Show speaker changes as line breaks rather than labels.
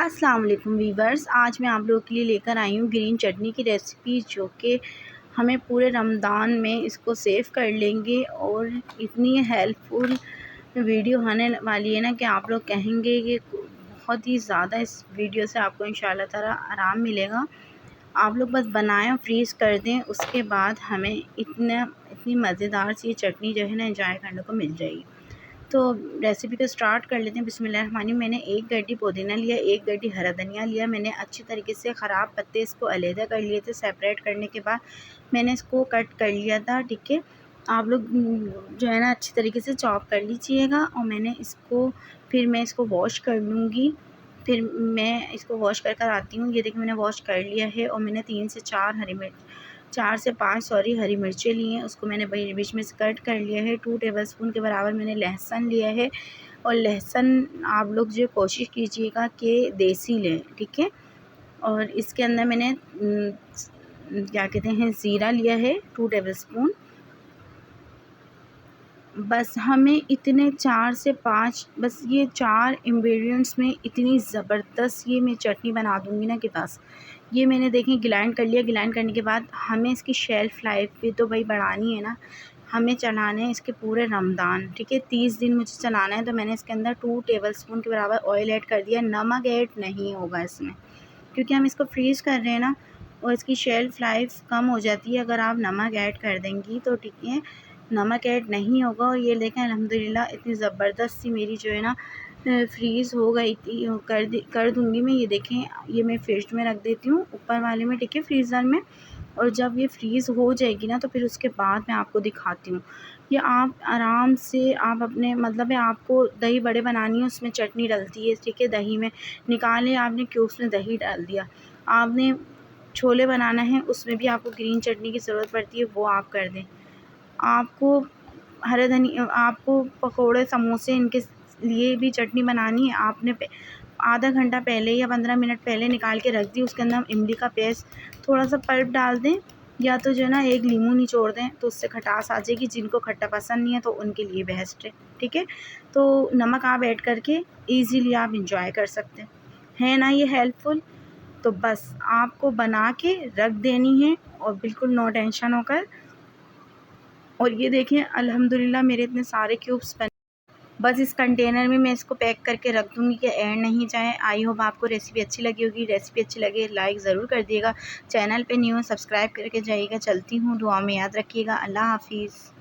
अस्सलाम वालेकुम वीवर्स, आज मैं आप लोगों के लिए लेकर आई हूँ ग्रीन चटनी की रेसिपी, जो कि हमें पूरे रमज़ान में इसको सेव कर लेंगे। और इतनी हेल्पफुल वीडियो आने वाली है ना कि आप लोग कहेंगे कि बहुत ही ज़्यादा इस वीडियो से आपको इंशाल्लाह ताला आराम मिलेगा। आप लोग बस बनाएं और फ्रीज़ कर दें, उसके बाद हमें इतनी मज़ेदार सी चटनी जो है ना एंजॉय करने को मिल जाएगी। तो रेसिपी को स्टार्ट कर लेते हैं। बिस्मिल्लाहिर्रहमानिर्रहीम। मैंने एक गड्डी पुदीना लिया, एक गड्डी हरा धनिया लिया। मैंने अच्छी तरीके से ख़राब पत्ते इसको अलहदा कर लिए थे। सेपरेट करने के बाद मैंने इसको कट कर लिया था, ठीक है। आप लोग जो है ना अच्छी तरीके से चॉप कर लीजिएगा। और मैं इसको वॉश कर लूँगी। फिर मैं इसको वॉश कर आती हूँ। ये देखिए मैंने वॉश कर लिया है। और मैंने 4 से 5 हरी मिर्चें ली हैं, उसको मैंने बीच में से कट कर लिया है। 2 टेबलस्पून के बराबर मैंने लहसुन लिया है। और लहसुन आप लोग जो कोशिश कीजिएगा कि देसी लें, ठीक है। और इसके अंदर मैंने क्या कहते हैं ज़ीरा लिया है 2 टेबलस्पून। बस हमें इतने 4 से 5, बस ये 4 इंग्रेडिएंट्स में इतनी ज़बरदस्त ये मैं चटनी बना दूँगी ना कि बस। ये मैंने देखें ग्राइंड कर लिया। ग्राइंड करने के बाद हमें इसकी शेल्फ़ लाइफ भी तो भाई बढ़ानी है ना। हमें चलाने हैं इसके पूरे रमज़ान, ठीक है। 30 दिन मुझे चलाना है। तो मैंने इसके अंदर 2 टेबलस्पून के बराबर ऑयल ऐड कर दिया। नमक ऐड नहीं होगा इसमें, क्योंकि हम इसको फ्रीज़ कर रहे हैं ना, और इसकी शेल्फ़ लाइफ कम हो जाती है अगर आप नमक ऐड कर देंगी तो, ठीक है। नमक ऐड नहीं होगा। और ये देखें अल्हम्दुलिल्लाह इतनी ज़बरदस्त सी मेरी जो है ना फ्रीज़ हो गई थी। कर दूँगी मैं। ये देखें, ये मैं फ्रिज में रख देती हूँ ऊपर वाले में, ठीक है, फ्रीज़र में। और जब ये फ्रीज़ हो जाएगी ना तो फिर उसके बाद मैं आपको दिखाती हूँ। ये आप आराम से आप अपने मतलब है, आपको दही बड़े बनानी है, उसमें चटनी डलती है, ठीक है। दही में निकाले आपने क्यूब्स में दही डाल दिया। आपने छोले बनाना है, उसमें भी आपको ग्रीन चटनी की ज़रूरत पड़ती है, वो आप कर दें। आपको आपको पकोड़े समोसे इनके लिए भी चटनी बनानी है, आपने आधा घंटा पहले या 15 मिनट पहले निकाल के रख दी। उसके अंदर हम इमली का पेस्ट, थोड़ा सा पल्प डाल दें, या तो जो है ना एक नींबू निचोड़ दें, तो उससे खटास आ जाएगी। जिनको खट्टा पसंद नहीं है तो उनके लिए बेस्ट है, ठीक है। तो नमक आप ऐड करके ईज़िली आप इंजॉय कर सकते हैं ना, ये हेल्पफुल। तो बस आपको बना के रख देनी है और बिल्कुल नो टेंशन होकर। और ये देखें अल्हम्दुलिल्लाह मेरे इतने सारे क्यूब्स बने। बस इस कंटेनर में मैं इसको पैक करके रख दूँगी कि एयर नहीं जाए। आई होप आपको रेसिपी अच्छी लगी होगी। रेसिपी अच्छी लगे लाइक ज़रूर कर दिएगा। चैनल पे न्यू सब्सक्राइब करके जाइएगा। चलती हूँ, दुआ में याद रखिएगा। अल्लाह हाफ़िज़।